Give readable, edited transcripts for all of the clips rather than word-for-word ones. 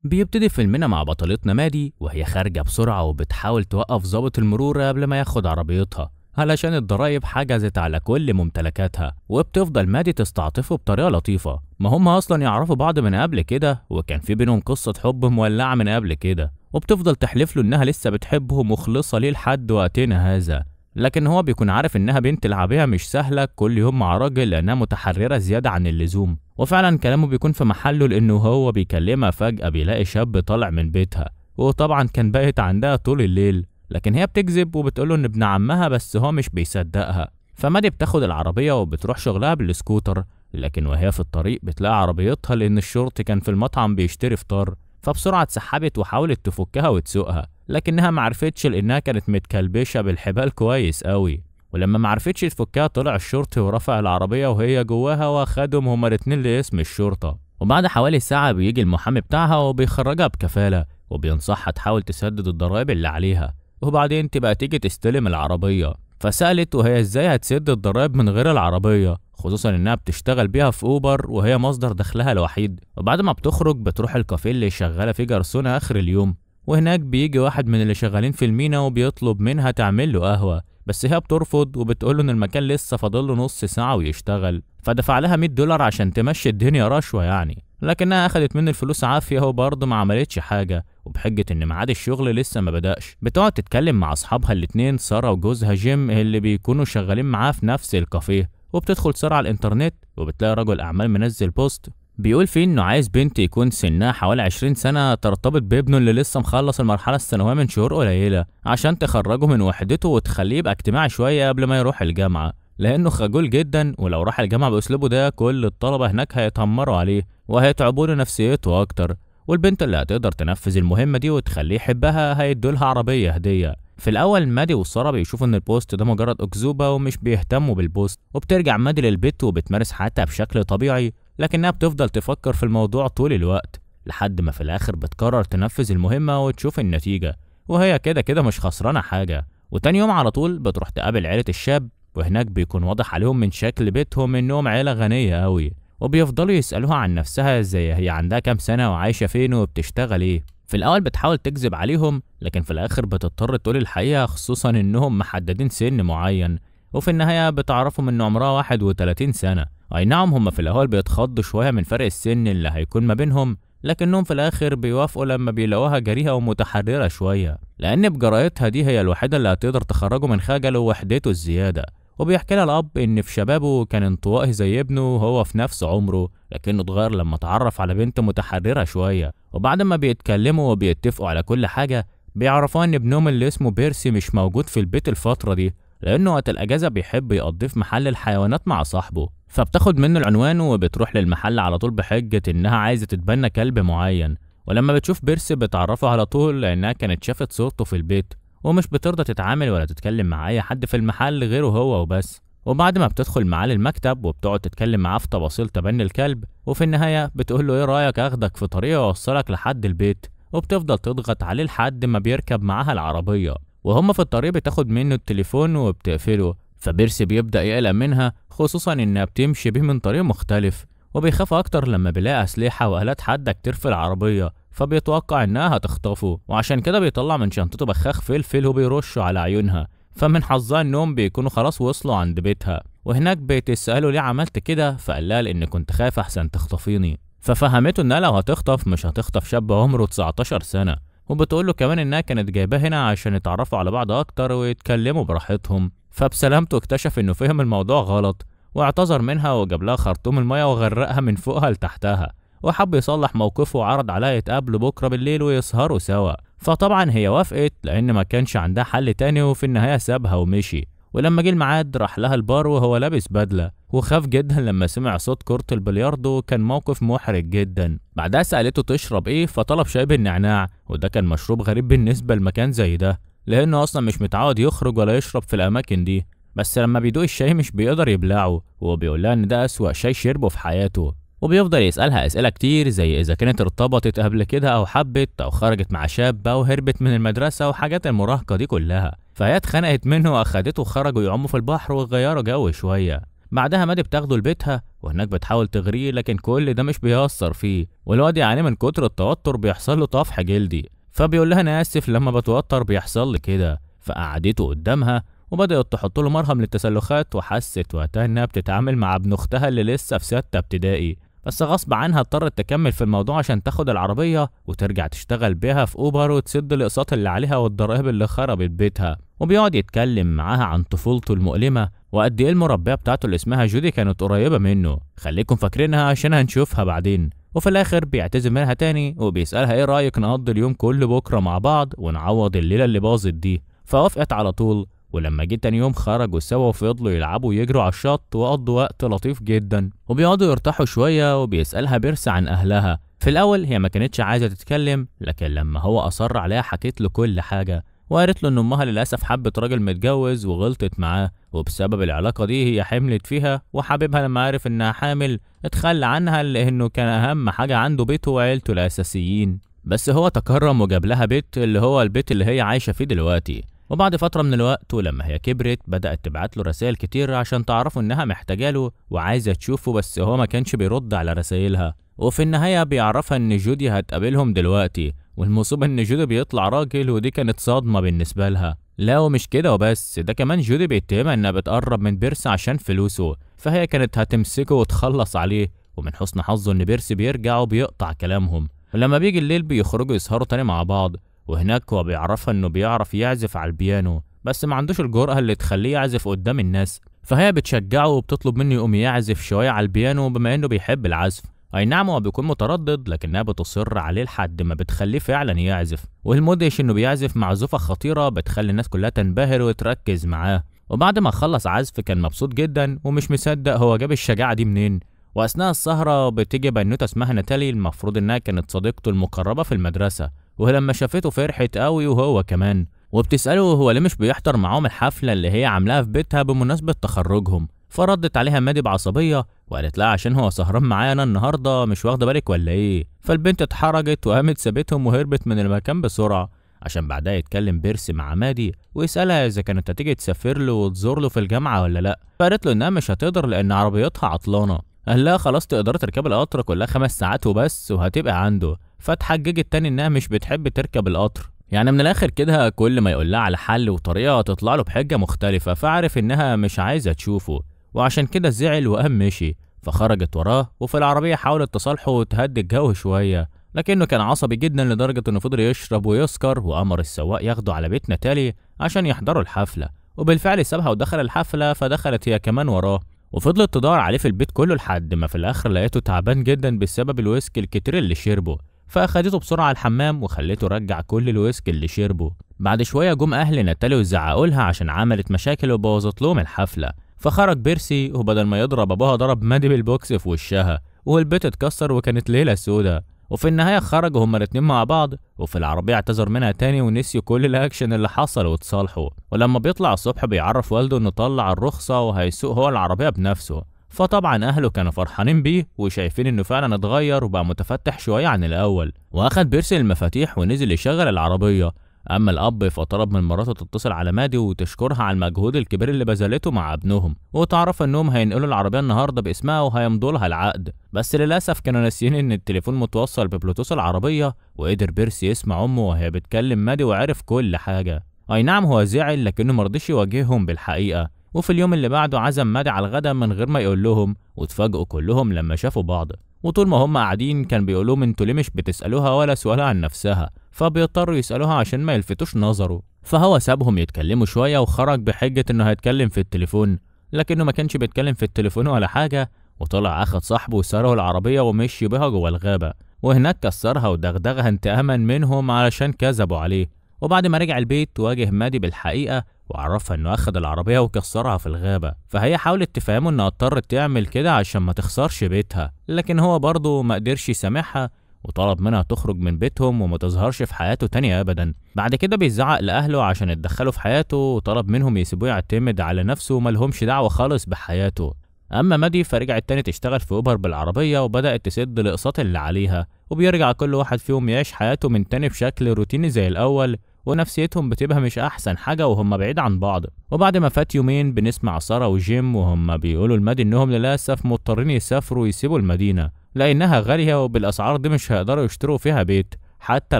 بيبتدي فيلمنا مع بطلتنا مادي وهي خارجة بسرعة وبتحاول توقف ضابط المرور قبل ما ياخد عربيتها علشان الضرايب حجزت على كل ممتلكاتها، وبتفضل مادي تستعطفه بطريقة لطيفة. ما هم أصلا يعرفوا بعض من قبل كده وكان في بينهم قصة حب مولعة من قبل كده، وبتفضل تحلف له إنها لسه بتحبه ومخلصة ليه لحد وقتنا هذا. لكن هو بيكون عارف إنها بنت العبية مش سهلة كل يوم مع راجل لأنها متحررة زيادة عن اللزوم. وفعلا كلامه بيكون في محله لأنه هو بيكلمها فجأة بيلاقي شاب طالع من بيتها، وطبعا كان بايت عندها طول الليل. لكن هي بتكذب وبتقوله إن ابن عمها، بس هو مش بيصدقها. فمادي بتاخد العربية وبتروح شغلها بالسكوتر، لكن وهي في الطريق بتلاقي عربيتها لأن الشرطي كان في المطعم بيشتري فطار. فبسرعة اتسحبت وحاولت تفكها وتسوقها، لكنها معرفتش لأنها كانت متكلبشة بالحبال كويس قوي. ولما معرفتش تفكها طلع الشرطي ورفع العربية وهي جواها واخدهم هما الاتنين لاسم الشرطة. وبعد حوالي ساعة بيجي المحامي بتاعها وبيخرجها بكفالة وبينصحها تحاول تسدد الضرايب اللي عليها، وبعدين تبقى تيجي تستلم العربية. فسألت وهي ازاي هتسد الضرايب من غير العربية، خصوصا انها بتشتغل بيها في اوبر وهي مصدر دخلها الوحيد. وبعد ما بتخرج بتروح الكافيه اللي شغالة فيه جرسونة اخر اليوم، وهناك بيجي واحد من اللي شغالين في المينا وبيطلب منها تعمل له قهوة، بس هي بترفض وبتقوله ان المكان لسه فاضله نص ساعة ويشتغل. فدفع لها $100 عشان تمشي الدنيا رشوة يعني، لكنها اخدت منه الفلوس عافية وبرضه ما عملتش حاجة، وبحجة ان ميعاد الشغل لسه ما بدأش. بتقعد تتكلم مع اصحابها الاتنين سارة وجوزها جيم اللي بيكونوا شغالين معاه في نفس الكافيه. وبتدخل سارة على الانترنت وبتلاقي رجل اعمال منزل بوست بيقول فيه انه عايز بنت يكون سنها حوالي 20 سنة ترتبط بابنه اللي لسه مخلص المرحلة الثانوية من شهور قليلة، عشان تخرجه من وحدته وتخليه يبقى اجتماعي شوية قبل ما يروح الجامعة، لانه خجول جدا ولو راح الجامعة باسلوبه ده كل الطلبة هناك هيتمروا عليه وهيتعبوا له نفسيته اكتر. والبنت اللي هتقدر تنفذ المهمة دي وتخليه يحبها هيدولها عربية هدية. في الاول مادي وسارة بيشوفوا ان البوست ده مجرد اكذوبة ومش بيهتموا بالبوست، وبترجع مادي للبيت وبتمارس حياتها بشكل طبيعي، لكنها بتفضل تفكر في الموضوع طول الوقت لحد ما في الاخر بتقرر تنفذ المهمة وتشوف النتيجة، وهي كده كده مش خسرانة حاجة. وتاني يوم على طول بتروح تقابل عيلة الشاب، وهناك بيكون واضح عليهم من شكل بيتهم انهم عيلة غنية قوي، وبيفضلوا يسألوها عن نفسها زي هي عندها كام سنة وعايشة فين وبتشتغل ايه. في الاول بتحاول تكذب عليهم، لكن في الاخر بتضطر تقول الحقيقة، خصوصا انهم محددين سن معين، وفي النهاية بتعرفهم ان عمرها 31 سنة. اي نعم هم في الاول بيتخضوا شوية من فرق السن اللي هيكون ما بينهم، لكنهم في الاخر بيوافقوا لما بيلاقوها جريئة ومتحررة شوية، لان بجرأتها دي هي الوحيدة اللي هتقدر تخرجه من خجله ووحدته الزيادة. وبيحكي لها الاب ان في شبابه كان انطوائي زي ابنه وهو في نفس عمره، لكنه اتغير لما اتعرف على بنت متحررة شوية. وبعد ما بيتكلموا وبيتفقوا على كل حاجة بيعرفوا ان ابنهم اللي اسمه بيرسي مش موجود في البيت الفترة دي، لانه وقت الاجازة بيحب يقضيه في محل الحيوانات مع صاحبه. فبتاخد منه العنوان وبتروح للمحل على طول بحجة انها عايزة تتبنى كلب معين. ولما بتشوف بيرسي بتعرفه على طول لانها كانت شافت صورته في البيت، ومش بترضى تتعامل ولا تتكلم مع اي حد في المحل غيره هو وبس. وبعد ما بتدخل معاه للمكتب وبتقعد تتكلم معاه في تفاصيل تبني الكلب، وفي النهاية بتقول له ايه رأيك اخدك في طريق واوصلك لحد البيت، وبتفضل تضغط عليه لحد ما بيركب معاها العربية. وهم في الطريق بتاخد منه التليفون وبتقفله، فبيرسي بيبدأ يقلق منها، خصوصا انها بتمشي بيه من طريق مختلف، وبيخاف اكتر لما بيلاقي اسلحة والات حادة كتير في العربية، فبيتوقع انها هتخطفه، وعشان كده بيطلع من شنطته بخاخ فلفل وبيرشه على عيونها. فمن حظها انهم بيكونوا خلاص وصلوا عند بيتها، وهناك بتسأله ليه عملت كده، فقال لها لان كنت خايف احسن تخطفيني. ففهمته انها لو هتخطف مش هتخطف شاب عمره 19 سنة، وبتقول له كمان انها كانت جايباه هنا عشان يتعرفوا على بعض اكتر ويتكلموا براحتهم. فبسلامته اكتشف انه فهم الموضوع غلط، واعتذر منها وجاب لها خرطوم المية وغرقها من فوقها لتحتها، وحب يصلح موقفه وعرض عليها يتقابلوا بكرة بالليل ويسهروا سوا. فطبعا هي وافقت لان ما كانش عندها حل تاني، وفي النهاية سابها ومشي. ولما جه الميعاد راح لها البار وهو لابس بدلة، وخاف جدا لما سمع صوت كرة البلياردو، كان موقف محرج جدا. بعدها سألته تشرب ايه، فطلب شاي بالنعناع، وده كان مشروب غريب بالنسبة لمكان زي ده، لانه اصلا مش متعود يخرج ولا يشرب في الاماكن دي. بس لما بيدوق الشاي مش بيقدر يبلعه، وهو بيقول لها ان ده اسوأ شاي شربه في حياته. وبيفضل يسألها أسئلة كتير زي إذا كانت ارتبطت قبل كده أو حبت أو خرجت مع شاب أو هربت من المدرسة وحاجات المراهقة دي كلها. فهي اتخنقت منه وأخدته وخرجوا يعوموا في البحر وغيروا جو شوية. بعدها مادي بتاخده لبيتها وهناك بتحاول تغريه، لكن كل ده مش بيأثر فيه، والواد يعني من كتر التوتر بيحصل له طفح جلدي. فبيقول لها انا اسف لما بتوتر بيحصل لي كده. فقعدته قدامها وبدأت تحط له مرهم للتسلخات، وحست وقتها انها بتتعامل مع ابن اختها اللي لسه في 6 ابتدائي. بس غصب عنها اضطرت تكمل في الموضوع عشان تاخد العربية وترجع تشتغل بيها في اوبر وتسد الاقساط اللي عليها والضرائب اللي خربت بيتها. وبيقعد يتكلم معاها عن طفولته المؤلمة وقد ايه المربية بتاعته اللي اسمها جودي كانت قريبة منه، خليكم فاكرينها عشان هنشوفها بعدين. وفي الاخر بيعتذر منها تاني وبيسألها ايه رأيك نقضي اليوم كله بكرة مع بعض ونعوض الليلة اللي باظت دي. فوافقت على طول. ولما جه تاني يوم خرجوا سوا وفضلوا يلعبوا ويجروا على الشط وقضوا وقت لطيف جدا، وبيقعدوا يرتاحوا شوية. وبيسألها بيرسي عن أهلها. في الأول هي ما كانتش عايزة تتكلم، لكن لما هو أصر عليها حكيت له كل حاجة، وقالت له إن أمها للأسف حبت راجل متجوز وغلطت معاه، وبسبب العلاقة دي هي حملت فيها، وحبيبها لما عرف إنها حامل اتخلى عنها لأنه كان أهم حاجة عنده بيته وعيلته الأساسيين. بس هو تكرم وجاب لها بيت اللي هو البيت اللي هي عايشة فيه دلوقتي. وبعد فترة من الوقت ولما هي كبرت بدأت تبعت له رسائل كتير عشان تعرفوا إنها محتاجة له وعايزة تشوفه، بس هو ما كانش بيرد على رسائلها. وفي النهاية بيعرفها إن جودي هتقابلهم دلوقتي، والمصيبة إن جودي بيطلع راجل، ودي كانت صدمة بالنسبة لها. لا ومش كده وبس، ده كمان جودي بيتهمها إنها بتقرب من بيرسي عشان فلوسه، فهي كانت هتمسكه وتخلص عليه. ومن حسن حظه إن بيرسي بيرجع وبيقطع كلامهم، ولما بيجي الليل بيخرجوا يسهروا تاني مع بعض. وهناك هو بيعرفها انه بيعرف يعزف على البيانو، بس ما عندوش الجرأة اللي تخليه يعزف قدام الناس. فهي بتشجعه وبتطلب منه يقوم يعزف شوية على البيانو بما انه بيحب العزف. اي نعم هو بيكون متردد، لكنها بتصر عليه لحد ما بتخليه فعلا يعزف. والمدهش انه بيعزف معزوفة خطيرة بتخلي الناس كلها تنبهر وتركز معاه. وبعد ما خلص عزف كان مبسوط جدا ومش مصدق هو جاب الشجاعة دي منين. واثناء السهرة بتيجي بنوتة اسمها ناتالي، المفروض انها كانت صديقته المقربة في المدرسة، ولما شافته فرحت قوي وهو كمان. وبتسأله هو ليه مش بيحضر معاهم الحفلة اللي هي عاملاها في بيتها بمناسبة تخرجهم. فردت عليها مادي بعصبية وقالت لها عشان هو سهران معانا النهاردة، مش واخدة بالك ولا ايه؟ فالبنت اتحرجت وقامت سابتهم وهربت من المكان بسرعة، عشان بعدها يتكلم بيرسي مع مادي ويسألها إذا كانت هتيجي تسافر له وتزور له في الجامعة ولا لأ. فقالت له إنها مش هتقدر لأن عربيتها عطلانة. قال لها خلاص تقدر تركب القطر كلها 5 ساعات وبس وهتبقى عنده. فاتحججت تاني إنها مش بتحب تركب القطر. يعني من الآخر كده كل ما يقول لها على حل وطريقة تطلع له بحجة مختلفة، فعرف إنها مش عايزة تشوفه، وعشان كده زعل وقام مشي. فخرجت وراه وفي العربية حاولت تصالحه وتهدي الجو شوية، لكنه كان عصبي جدا لدرجة إنه فضل يشرب ويسكر، وأمر السواق ياخده على بيت ناتالي عشان يحضروا الحفلة. وبالفعل سابها ودخل الحفلة، فدخلت هي كمان وراه. وفضلت تدور عليه في البيت كله لحد ما في الآخر لقيته تعبان جدا بسبب الويسكي الكتير اللي شربه. فأخدته بسرعة الحمام وخليته رجع كل الويسكي اللي شربه. بعد شوية جم أهل ناتالي وزعقوا لها عشان عملت مشاكل وبوظت لهم الحفلة. فخرج بيرسي وبدل ما يضرب أبوها ضرب مادي بالبوكس في وشها، والبيت اتكسر وكانت ليلة سودة. وفي النهاية خرجوا هما الاتنين مع بعض، وفي العربية اعتذر منها تاني ونسيوا كل الأكشن اللي حصل وتصالحوا. ولما بيطلع الصبح بيعرف والده إنه طلع الرخصة وهيسوق هو العربية بنفسه. فطبعا أهله كانوا فرحانين بيه وشايفين إنه فعلا اتغير وبقى متفتح شوية عن الأول. وأخد بيرسي المفاتيح ونزل يشغل العربية. أما الأب فطلب من مراته تتصل على مادي وتشكرها على المجهود الكبير اللي بذلته مع ابنهم، وتعرف إنهم هينقلوا العربية النهاردة باسمها وهيمضوا لها العقد. بس للأسف كانوا ناسيين إن التليفون متوصل ببلوتوث العربية، وقدر بيرسي يسمع أمه وهي بتكلم مادي وعرف كل حاجة. أي نعم هو زعل لكنه مرضيش يواجههم بالحقيقة. وفي اليوم اللي بعده عزم مادي على الغدا من غير ما يقول لهم، واتفاجئوا كلهم لما شافوا بعض. وطول ما هم قاعدين كان بيقول لهم انتوا ليه مش بتسألوها ولا سؤالها عن نفسها، فبيضطروا يسألوها عشان ما يلفتوش نظره. فهو سابهم يتكلموا شوية وخرج بحجة انه هيتكلم في التليفون، لكنه ما كانش بيتكلم في التليفون ولا حاجة. وطلع اخد صاحبه وسرقوا العربية ومشي بيها جوه الغابة، وهناك كسرها ودغدغها انتقاما منهم علشان كذبوا عليه. وبعد ما رجع البيت واجه مادي بالحقيقة وعرفها انه اخد العربية وكسرها في الغابة. فهي حاولت تفهمه انها اضطرت تعمل كده عشان ما تخسرش بيتها، لكن هو برضه ما قدرش يسامحها وطلب منها تخرج من بيتهم وما تظهرش في حياته تاني ابدا. بعد كده بيزعق لاهله عشان اتدخلوا في حياته وطلب منهم يسيبوه يعتمد على نفسه وملهمش دعوة خالص بحياته. اما مادي فرجعت تاني تشتغل في اوبر بالعربية وبدأت تسد الاقساط اللي عليها، وبيرجع كل واحد فيهم يعيش حياته من تاني بشكل روتيني زي الاول. ونفسيتهم بتبقى مش أحسن حاجة وهم بعيد عن بعض. وبعد ما فات يومين بنسمع سارة وجيم وهم بيقولوا لمادي إنهم للأسف مضطرين يسافروا ويسيبوا المدينة لأنها غالية وبالأسعار دي مش هيقدروا يشتروا فيها بيت حتى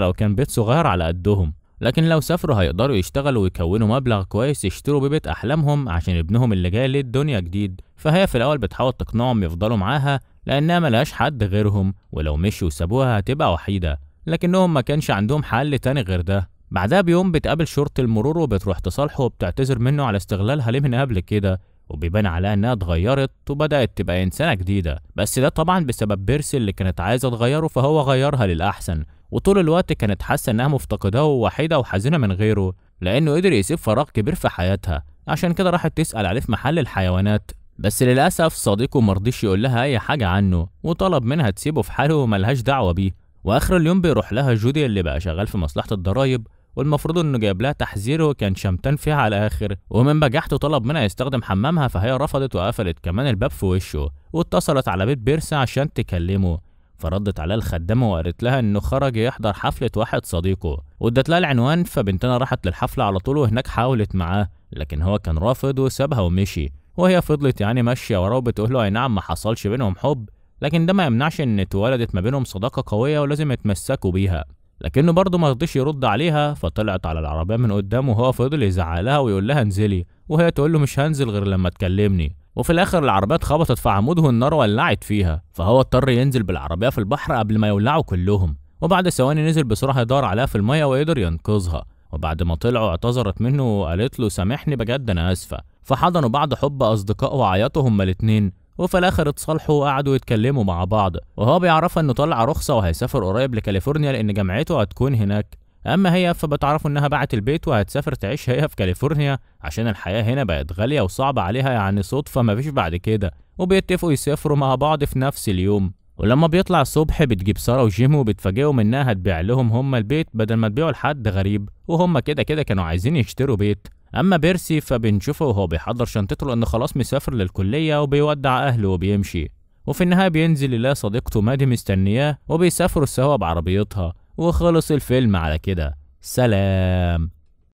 لو كان بيت صغير على قدهم، لكن لو سافروا هيقدروا يشتغلوا ويكونوا مبلغ كويس يشتروا بيه بيت أحلامهم عشان ابنهم اللي جاي للدنيا جديد. فهي في الأول بتحاول تقنعهم يفضلوا معاها لأنها ملهاش حد غيرهم، ولو مشوا وسابوها هتبقى وحيدة، لكنهم ما كانش عندهم حل تاني غير ده. بعدها بيوم بتقابل شرطة المرور وبتروح تصالحه وبتعتذر منه على استغلالها ليه من قبل كده، وبيبان عليها انها اتغيرت وبدأت تبقى انسانة جديدة، بس ده طبعا بسبب بيرسي اللي كانت عايزة تغيره فهو غيرها للأحسن. وطول الوقت كانت حاسة انها مفتقداه ووحيدة وحزينة من غيره لأنه قدر يسيب فراغ كبير في حياتها، عشان كده راحت تسأل عليه في محل الحيوانات، بس للأسف صديقه مرضيش يقول لها أي حاجة عنه وطلب منها تسيبه في حاله وملهاش دعوة بيه. وآخر اليوم بيروح لها جودي اللي بقى شغال في مصلحة الضرايب، والمفروض انه جايب لها تحذير وكان شمتان فيها على الاخر، ومن بجحته طلب منها يستخدم حمامها فهي رفضت وقفلت كمان الباب في وشه، واتصلت على بيت بيرسي عشان تكلمه، فردت عليها الخدامه وقالت لها انه خرج يحضر حفله واحد صديقه، وادت لها العنوان. فبنتنا راحت للحفله على طول وهناك حاولت معاه لكن هو كان رافض وسابها ومشي، وهي فضلت يعني ماشيه وراه وبتقول له اي نعم ما حصلش بينهم حب، لكن ده ما يمنعش ان اتولدت ما بينهم صداقه قويه ولازم يتمسكوا بيها، لكنه برضه ما رضيش يرد عليها. فطلعت على العربيه من قدامه وهو فضل يزعق لها ويقول لها انزلي، وهي تقول له مش هنزل غير لما تكلمني. وفي الاخر العربيه اتخبطت في عمود والنار ولعت فيها، فهو اضطر ينزل بالعربيه في البحر قبل ما يولعوا كلهم، وبعد ثواني نزل بسرعه يدور عليها في الميه وقدر ينقذها. وبعد ما طلعوا اعتذرت منه وقالت له سامحني بجد انا اسفه، فحضنوا بعض حب اصدقاء وعيطوا هما الاتنين، وفي الاخر اتصالحوا وقعدوا يتكلموا مع بعض، وهو بيعرفها انه طلع رخصه وهيسافر قريب لكاليفورنيا لان جامعته هتكون هناك. اما هي فبتعرفوا انها باعت البيت وهتسافر تعيش هي في كاليفورنيا عشان الحياه هنا بقت غاليه وصعبه عليها، يعني صدفه مفيش بعد كده، وبيتفقوا يسافروا مع بعض في نفس اليوم. ولما بيطلع الصبح بتجيب ساره وجيم وبتفاجئهم انها هتبيع لهم هما البيت بدل ما تبيعوا لحد غريب، وهم كده كده كانوا عايزين يشتروا بيت. اما بيرسي فبنشوفه وهو بيحضر شنطته لانه خلاص مسافر للكليه وبيودع اهله وبيمشي، وفي النهايه بينزل يلاقي صديقته مادي مستنياه وبيسافروا سوا بعربيتها، وخلص الفيلم على كده. سلام.